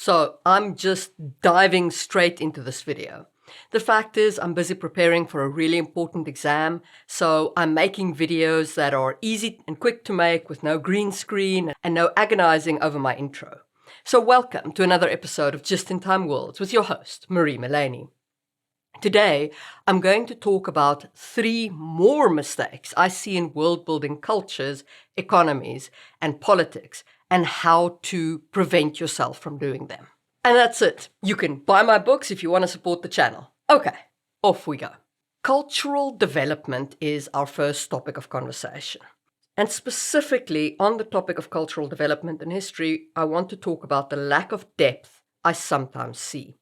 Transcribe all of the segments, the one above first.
So I'm just diving straight into this video. The fact is, I'm busy preparing for a really important exam, so I'm making videos that are easy and quick to make with no green screen and no agonizing over my intro. So welcome to another episode of Just in Time Worlds with your host, Marie Mullaney. Today, I'm going to talk about 3 more mistakes I see in world-building cultures, economies, and politics, and how to prevent yourself from doing them. And that's it. You can buy my books if you want to support the channel. Okay, off we go. Cultural development is our first topic of conversation. And specifically on the topic of cultural development and history, I want to talk about the lack of depth I sometimes see.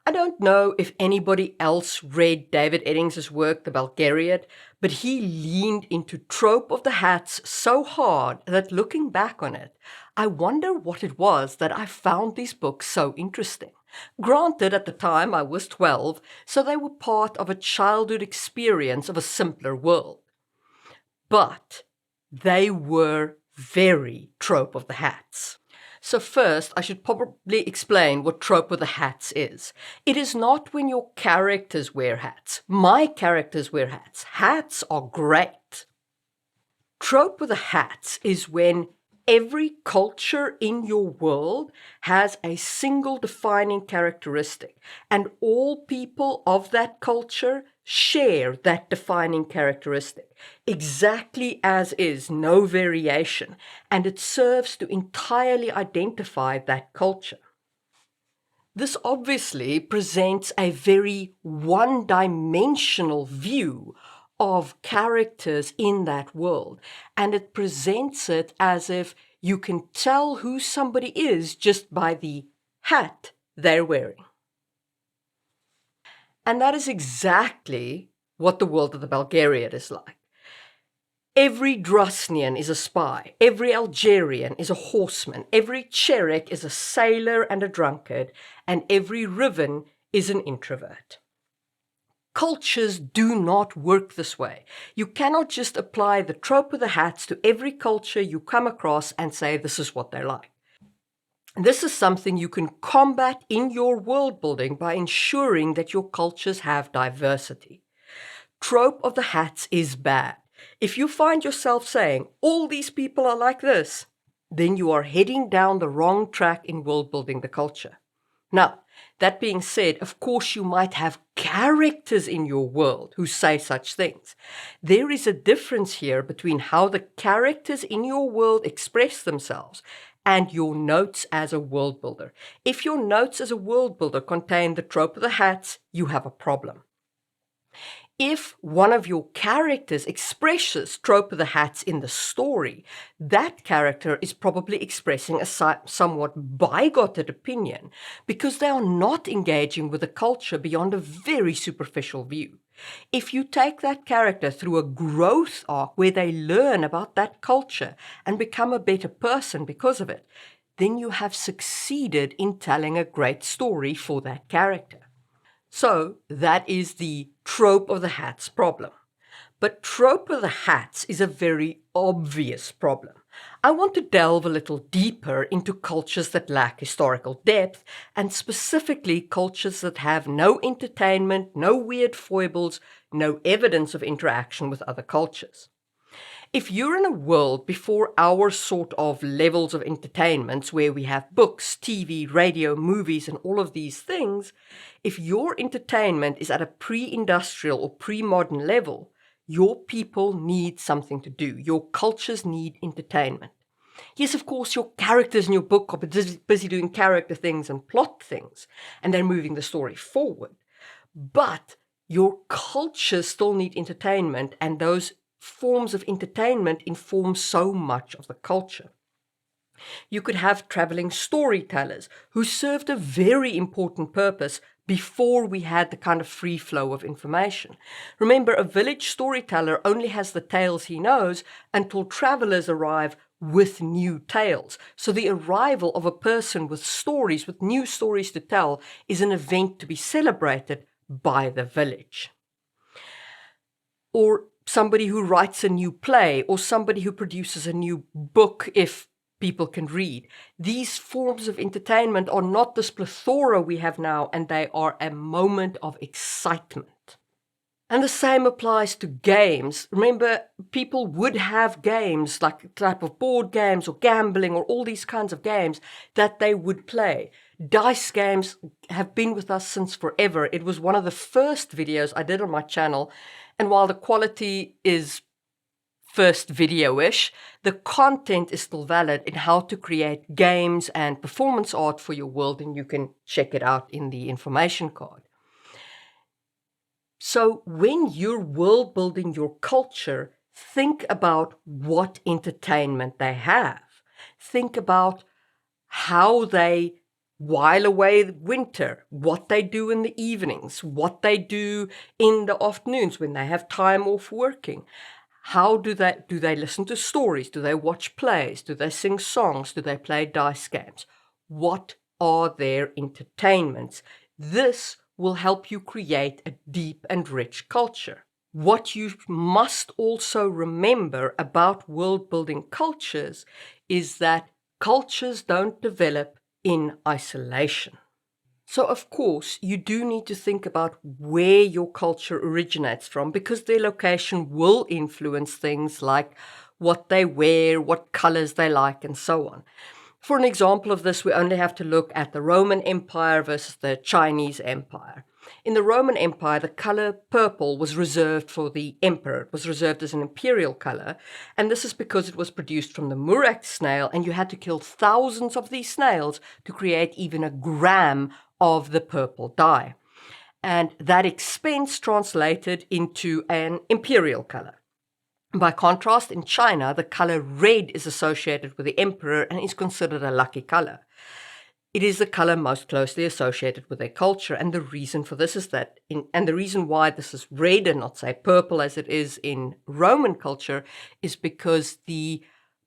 I don't know if anybody else read David Eddings' work, The Bulgariad, but he leaned into trope of the hats so hard that looking back on it, I wonder what it was that I found these books so interesting. Granted, at the time I was 12, so they were part of a childhood experience of a simpler world. But they were very trope of the hats. So first, I should probably explain what trope of the hats is. It is not when your characters wear hats. My characters wear hats. Hats are great. Trope of the hats is when every culture in your world has a single defining characteristic, and all people of that culture share that defining characteristic, exactly as is, no variation, and it serves to entirely identify that culture. This obviously presents a very one-dimensional view of characters in that world, and it presents it as if you can tell who somebody is just by the hat they're wearing. And that is exactly what the world of the Bulgariad is like. Every Drosnian is a spy, every Algerian is a horseman, every Cherek is a sailor and a drunkard, and every Riven is an introvert. Cultures do not work this way. You cannot just apply the trope of the hats to every culture you come across and say this is what they're like. This is something you can combat in your world building by ensuring that your cultures have diversity. Trope of the hats is bad. If you find yourself saying, all these people are like this, then you are heading down the wrong track in world building the culture. Now, that being said, of course you might have characters in your world who say such things. There is a difference here between how the characters in your world express themselves and your notes as a world builder. If your notes as a world builder contain the trope of the hats, you have a problem. If one of your characters expresses trope of the hats in the story, that character is probably expressing a somewhat bigoted opinion because they are not engaging with the culture beyond a very superficial view. If you take that character through a growth arc where they learn about that culture and become a better person because of it, then you have succeeded in telling a great story for that character. So that is the trope of the hats problem. But trope of the hats is a very obvious problem. I want to delve a little deeper into cultures that lack historical depth, and specifically cultures that have no entertainment, no weird foibles, no evidence of interaction with other cultures. If you're in a world before our sort of levels of entertainments where we have books, TV, radio, movies, and all of these things, if your entertainment is at a pre-industrial or pre-modern level, your people need something to do. Your cultures need entertainment. Yes, of course, your characters in your book are busy doing character things and plot things, and they're moving the story forward. But your cultures still need entertainment, and those forms of entertainment inform so much of the culture. You could have traveling storytellers who served a very important purpose before we had the kind of free flow of information. Remember, a village storyteller only has the tales he knows until travelers arrive with new tales. So the arrival of a person with stories, with new stories to tell, is an event to be celebrated by the village. Or somebody who writes a new play, or somebody who produces a new book if people can read. These forms of entertainment are not this plethora we have now, and they are a moment of excitement. And the same applies to games. Remember, people would have games like a type of board games or gambling or all these kinds of games that they would play. Dice games have been with us since forever. It was one of the first videos I did on my channel, and while the quality is first video-ish, the content is still valid in how to create games and performance art for your world, and you can check it out in the information card. So when you're world building your culture, think about what entertainment they have. Think about how they while away winter, what they do in the evenings, what they do in the afternoons when they have time off working. How do they listen to stories? Do they watch plays? Do they sing songs? Do they play dice games? What are their entertainments? This will help you create a deep and rich culture. What you must also remember about world-building cultures is that cultures don't develop in isolation. So, of course, you do need to think about where your culture originates from, because their location will influence things like what they wear, what colors they like, and so on. For an example of this, we only have to look at the Roman Empire versus the Chinese Empire. In the Roman Empire, the color purple was reserved for the emperor. It was reserved as an imperial color, and this is because it was produced from the murex snail, and you had to kill thousands of these snails to create even a gram of the purple dye. And that expense translated into an imperial color. By contrast, in China, the color red is associated with the emperor and is considered a lucky color. It is the color most closely associated with their culture, and the reason for this is that, and the reason why this is red and not, say, purple as it is in Roman culture, is because the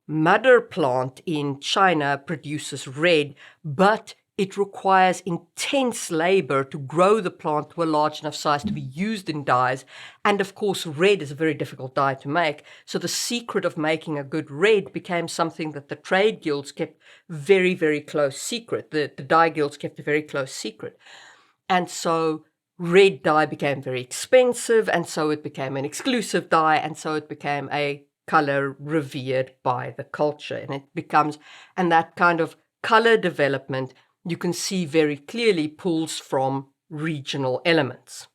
mother plant in China produces red, but it requires intense labor to grow the plant to a large enough size to be used in dyes. And of course, red is a very difficult dye to make. So the secret of making a good red became something that the trade guilds kept very, very close secret. The dye guilds kept a very close secret. And so red dye became very expensive, and so it became an exclusive dye, and so it became a color revered by the culture. And that kind of color development, you can see very clearly, pulls from regional elements.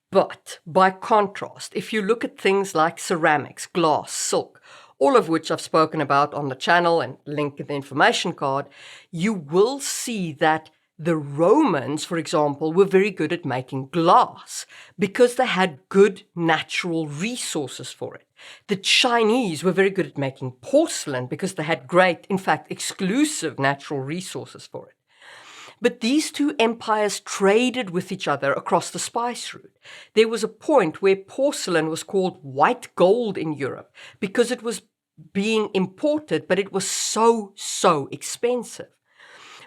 But by contrast, if you look at things like ceramics, glass, silk, all of which I've spoken about on the channel and link in the information card, you will see that the Romans, for example, were very good at making glass because they had good natural resources for it. The Chinese were very good at making porcelain because they had great, in fact, exclusive natural resources for it. But these two empires traded with each other across the spice route. There was a point where porcelain was called white gold in Europe because it was being imported, but it was so expensive.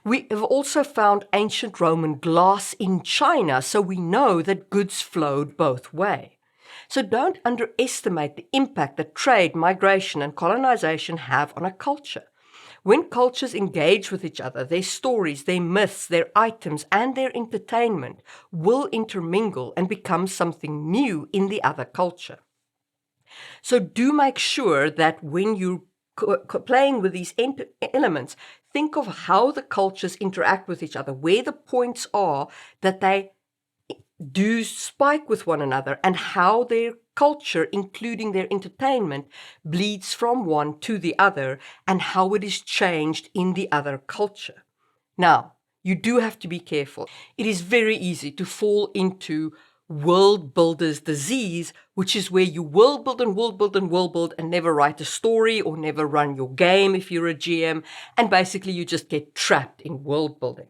We have also found ancient Roman glass in China, so we know that goods flowed both ways. So don't underestimate the impact that trade, migration, and colonization have on a culture. When cultures engage with each other, their stories, their myths, their items, and their entertainment will intermingle and become something new in the other culture. So do make sure that when you're playing with these elements, think of how the cultures interact with each other, where the points are that they do spike with one another, and how their culture, including their entertainment, bleeds from one to the other, and how it is changed in the other culture. Now, you do have to be careful. It is very easy to fall into world builder's disease, which is where you world build and world build and world build and never write a story or never run your game if you're a GM, and basically you just get trapped in world building.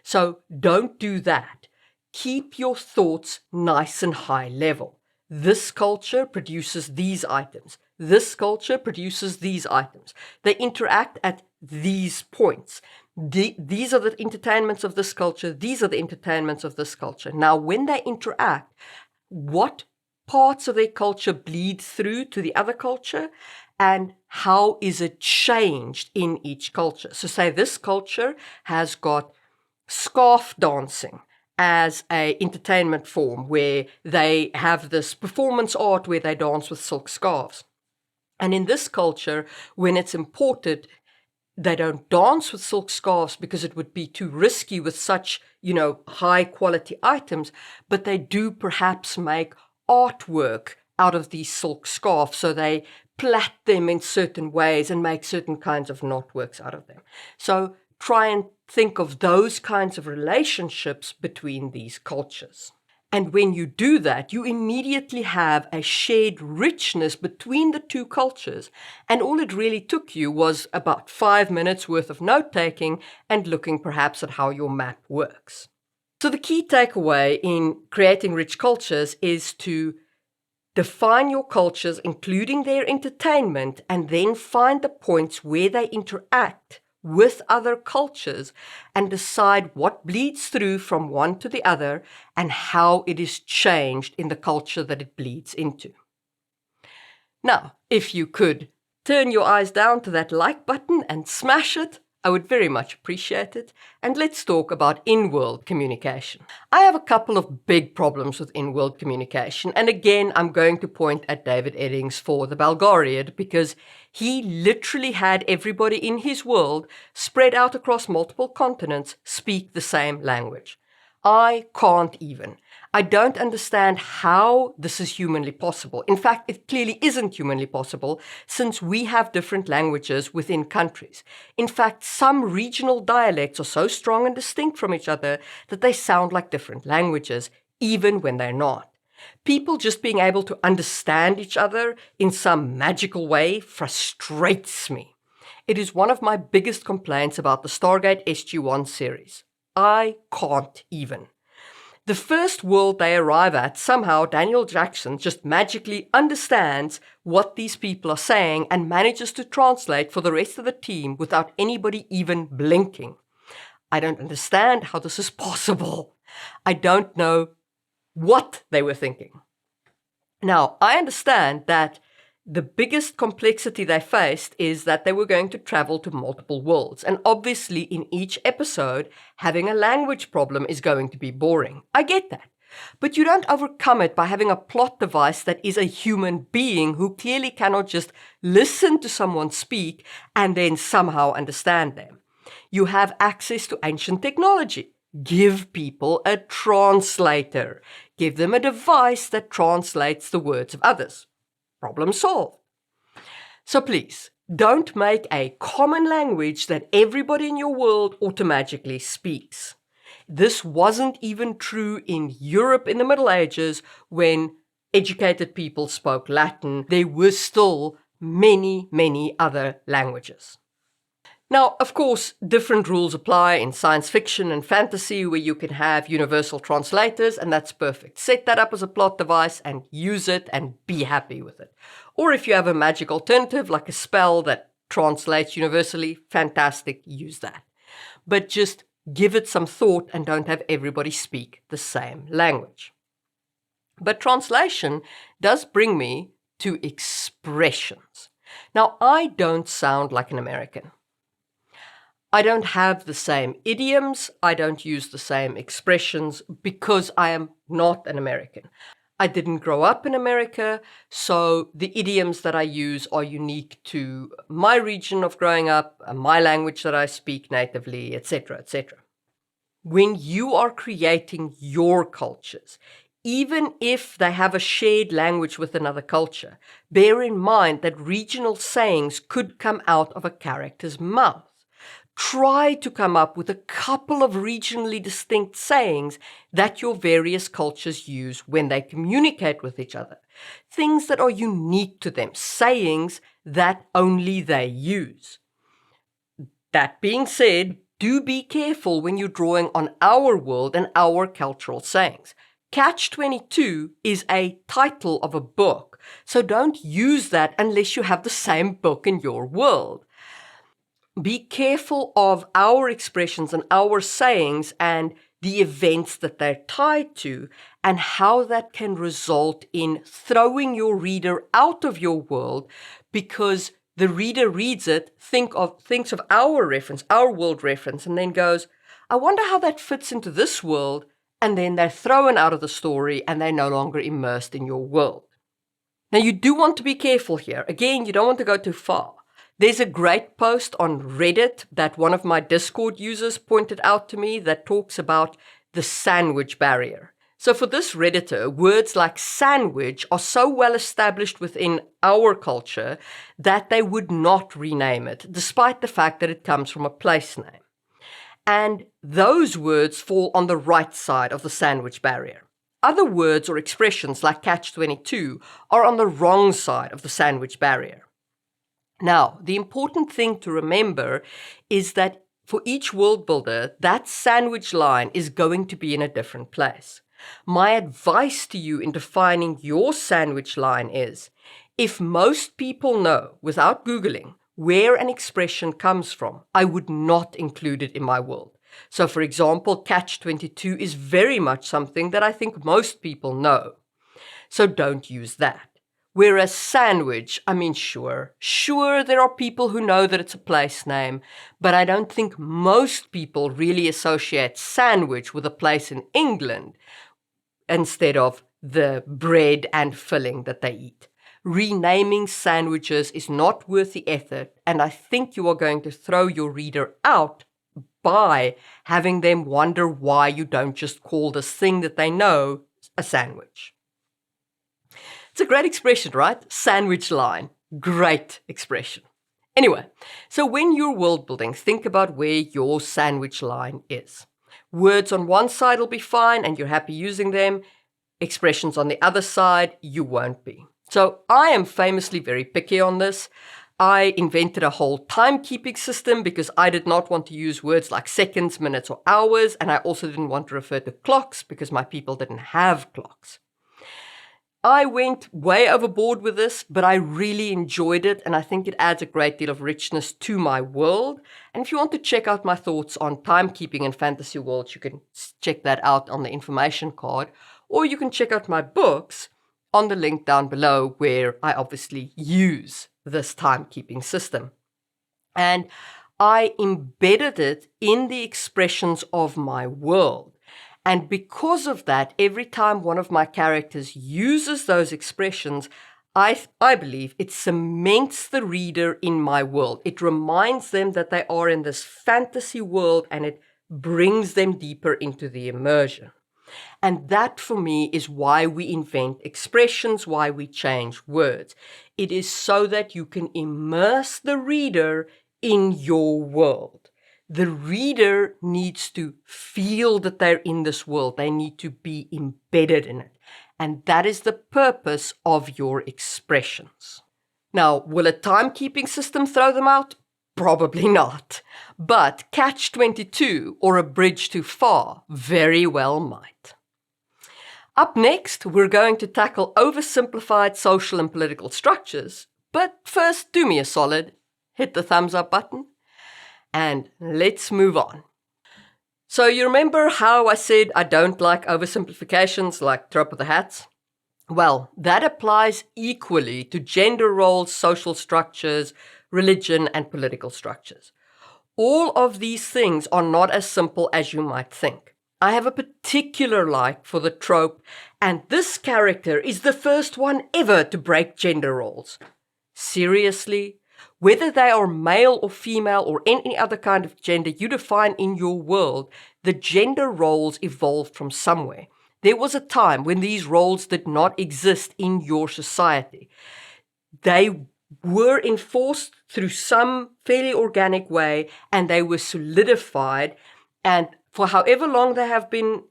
So don't do that. Keep your thoughts nice and high level. This culture produces these items. This culture produces these items. They interact at these points. These are the entertainments of this culture. These are the entertainments of this culture. Now, when they interact, what parts of their culture bleed through to the other culture, and how is it changed in each culture. So say this culture has got scarf dancing as an entertainment form where they have this performance art where they dance with silk scarves. And in this culture, when it's imported, they don't dance with silk scarves because it would be too risky with such, high quality items, but they do perhaps make artwork out of these silk scarves. So they plait them in certain ways and make certain kinds of knotworks out of them. So try and think of those kinds of relationships between these cultures. And when you do that, you immediately have a shared richness between the two cultures. And all it really took you was about 5 minutes worth of note-taking and looking perhaps at how your map works. So the key takeaway in creating rich cultures is to define your cultures, including their entertainment, and then find the points where they interact with other cultures and decide what bleeds through from one to the other and how it is changed in the culture that it bleeds into. Now, if you could turn your eyes down to that like button and smash it, I would very much appreciate it. And let's talk about in-world communication. I have a couple of big problems with in-world communication. And again, I'm going to point at David Eddings for the Bulgariad because he literally had everybody in his world spread out across multiple continents speak the same language. I can't even. I don't understand how this is humanly possible. In fact, it clearly isn't humanly possible since we have different languages within countries. In fact, some regional dialects are so strong and distinct from each other that they sound like different languages, even when they're not. People just being able to understand each other in some magical way frustrates me. It is one of my biggest complaints about the Stargate SG-1 series. I can't even. The first world they arrive at, somehow Daniel Jackson just magically understands what these people are saying and manages to translate for the rest of the team without anybody even blinking. I don't understand how this is possible. I don't know what they were thinking. Now, I understand that the biggest complexity they faced is that they were going to travel to multiple worlds. And obviously, in each episode, having a language problem is going to be boring. I get that. But you don't overcome it by having a plot device that is a human being who clearly cannot just listen to someone speak and then somehow understand them. You have access to ancient technology. Give people a translator. Give them a device that translates the words of others. Problem solved. So please, don't make a common language that everybody in your world automatically speaks. This wasn't even true in Europe in the Middle Ages when educated people spoke Latin. There were still many, many other languages. Now, of course, different rules apply in science fiction and fantasy where you can have universal translators, and that's perfect. Set that up as a plot device and use it and be happy with it. Or if you have a magic alternative like a spell that translates universally, fantastic, use that. But just give it some thought and don't have everybody speak the same language. But translation does bring me to expressions. Now, I don't sound like an American. I don't have the same idioms, I don't use the same expressions because I am not an American. I didn't grow up in America, so the idioms that I use are unique to my region of growing up, my language that I speak natively, etc., etc. When you are creating your cultures, even if they have a shared language with another culture, bear in mind that regional sayings could come out of a character's mouth. Try to come up with a couple of regionally distinct sayings that your various cultures use when they communicate with each other. Things that are unique to them, sayings that only they use. That being said, do be careful when you're drawing on our world and our cultural sayings. Catch-22 is a title of a book, so don't use that unless you have the same book in your world. Be careful of our expressions and our sayings and the events that they're tied to and how that can result in throwing your reader out of your world because the reader reads it, thinks of our reference, our world reference, and then goes, I wonder how that fits into this world, and then they're thrown out of the story and they're no longer immersed in your world. Now, you do want to be careful here. Again, you don't want to go too far. There's a great post on Reddit that one of my Discord users pointed out to me that talks about the sandwich barrier. So for this Redditor, words like sandwich are so well established within our culture that they would not rename it, despite the fact that it comes from a place name. And those words fall on the right side of the sandwich barrier. Other words or expressions like catch-22 are on the wrong side of the sandwich barrier. Now, the important thing to remember is that for each world builder, that sandwich line is going to be in a different place. My advice to you in defining your sandwich line is, if most people know, without Googling, where an expression comes from, I would not include it in my world. So, for example, catch-22 is very much something that I think most people know. So don't use that. Whereas sandwich, I mean, sure, there are people who know that it's a place name, but I don't think most people really associate sandwich with a place in England instead of the bread and filling that they eat. Renaming sandwiches is not worth the effort, and I think you are going to throw your reader out by having them wonder why you don't just call this thing that they know a sandwich. It's a great expression, right? Sandwich line. Great expression. Anyway, so when you're world building, think about where your sandwich line is. Words on one side will be fine and you're happy using them. Expressions on the other side, you won't be. So I am famously very picky on this. I invented a whole timekeeping system because I did not want to use words like seconds, minutes, or hours, and I also didn't want to refer to clocks because my people didn't have clocks. I went way overboard with this, but I really enjoyed it, and I think it adds a great deal of richness to my world. And if you want to check out my thoughts on timekeeping in fantasy worlds, you can check that out on the information card, or you can check out my books on the link down below where I obviously use this timekeeping system. And I embedded it in the expressions of my world. And because of that, every time one of my characters uses those expressions, I believe it cements the reader in my world. It reminds them that they are in this fantasy world and it brings them deeper into the immersion. And that for me is why we invent expressions, why we change words. It is so that you can immerse the reader in your world. The reader needs to feel that they're in this world. They need to be embedded in it. And that is the purpose of your expressions. Now, will a timekeeping system throw them out? Probably not. But catch-22 or a bridge too far very well might. Up next, we're going to tackle oversimplified social and political structures. But first, do me a solid. Hit the thumbs up button. And let's move on. So you remember how I said I don't like oversimplifications like trope of the hats? Well, that applies equally to gender roles, social structures, religion, and political structures. All of these things are not as simple as you might think. I have a particular like for the trope, and this character is the first one ever to break gender roles. Seriously? Whether they are male or female or any other kind of gender you define in your world, the gender roles evolved from somewhere. There was a time when these roles did not exist in your society. They were enforced through some fairly organic way, and they were solidified, and for however long they have been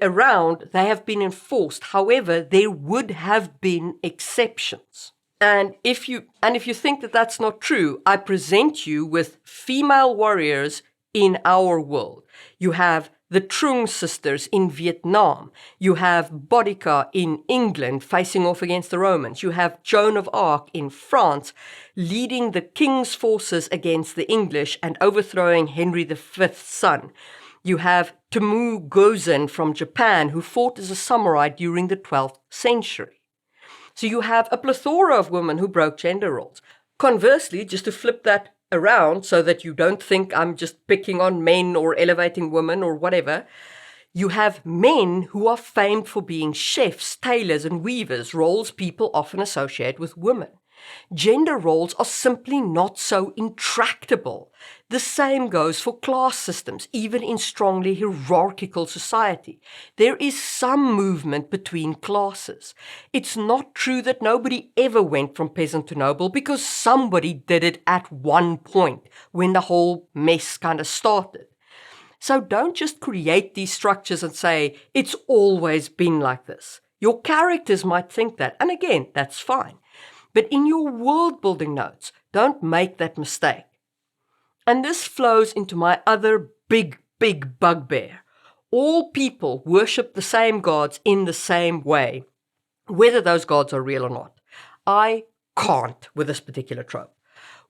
around, they have been enforced. However, there would have been exceptions. And if you think that that's not true, I present you with female warriors in our world. You have the Trung sisters in Vietnam. You have Boudica in England facing off against the Romans. You have Joan of Arc in France leading the king's forces against the English and overthrowing Henry V's son. You have Temu Gozen from Japan who fought as a samurai during the 12th century. So you have a plethora of women who broke gender roles. Conversely, just to flip that around so that you don't think I'm just picking on men or elevating women or whatever, you have men who are famed for being chefs, tailors, and weavers, roles people often associate with women. Gender roles are simply not so intractable. The same goes for class systems, even in strongly hierarchical society. There is some movement between classes. It's not true that nobody ever went from peasant to noble, because somebody did it at one point when the whole mess kind of started. So don't just create these structures and say, it's always been like this. Your characters might think that, and again, that's fine. But in your world building notes, don't make that mistake. And this flows into my other big bugbear. All people worship the same gods in the same way, whether those gods are real or not. I can't with this particular trope.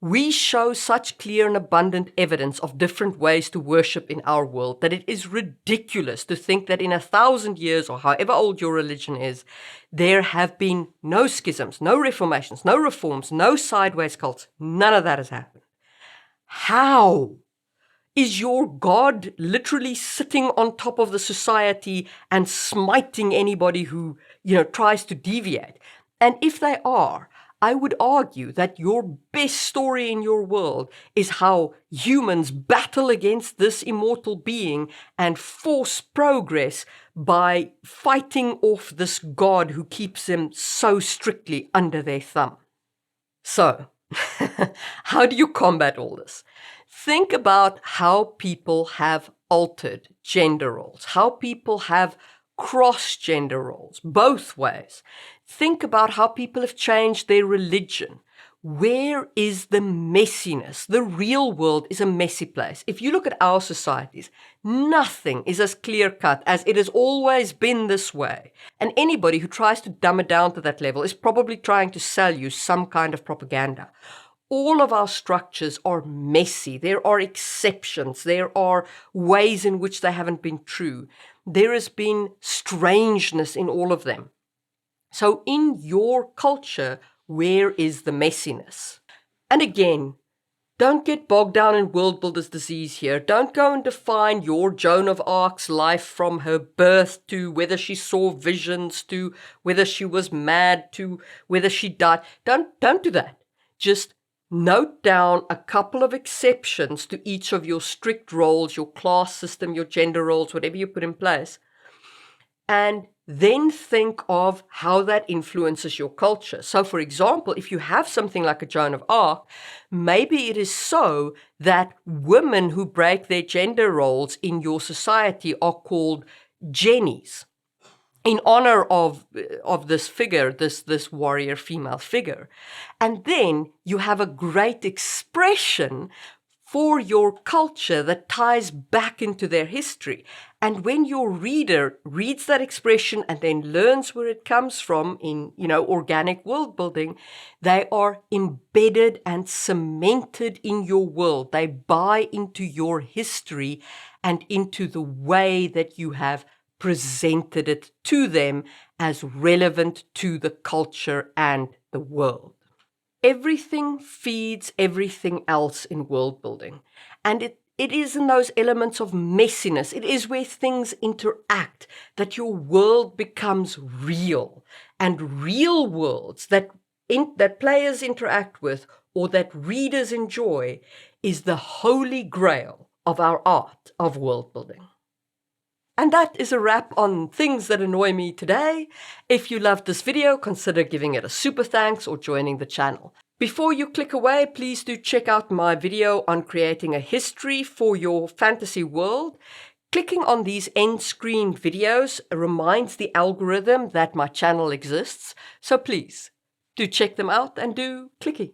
We show such clear and abundant evidence of different ways to worship in our world that it is ridiculous to think that in 1,000 years, or however old your religion is, there have been no schisms, no reformations, no reforms, no sideways cults. None of that has happened. How? Is your God literally sitting on top of the society and smiting anybody who, tries to deviate? And if they are, I would argue that your best story in your world is how humans battle against this immortal being and force progress by fighting off this God who keeps them so strictly under their thumb. So, how do you combat all this? Think about how people have altered gender roles, how people have crossed gender roles, both ways. Think about how people have changed their religion. Where is the messiness? The real world is a messy place. If you look at our societies, nothing is as clear-cut as it has always been this way. And anybody who tries to dumb it down to that level is probably trying to sell you some kind of propaganda. All of our structures are messy. There are exceptions. There are ways in which they haven't been true. There has been strangeness in all of them. So in your culture, where is the messiness? And again, don't get bogged down in world builder's disease here. Don't go and define your Joan of Arc's life from her birth to whether she saw visions to whether she was mad to whether she died. Don't do that. Just note down a couple of exceptions to each of your strict roles, your class system, your gender roles, whatever you put in place. And then think of how that influences your culture. So, for example, if you have something like a Joan of Arc, maybe it is so that women who break their gender roles in your society are called Jennies, in honor of this figure, this warrior female figure. And then you have a great expression for your culture that ties back into their history. And when your reader reads that expression and then learns where it comes from in, organic world building, they are embedded and cemented in your world. They buy into your history and into the way that you have presented it to them as relevant to the culture and the world. Everything feeds everything else in world building. And it is in those elements of messiness, it is where things interact, that your world becomes real. And real worlds that players interact with or that readers enjoy is the holy grail of our art of world building. And that is a wrap on things that annoy me today. If you loved this video, consider giving it a super thanks or joining the channel. Before you click away, please do check out my video on creating a history for your fantasy world. Clicking on these end screen videos reminds the algorithm that my channel exists. So please do check them out and do clicky.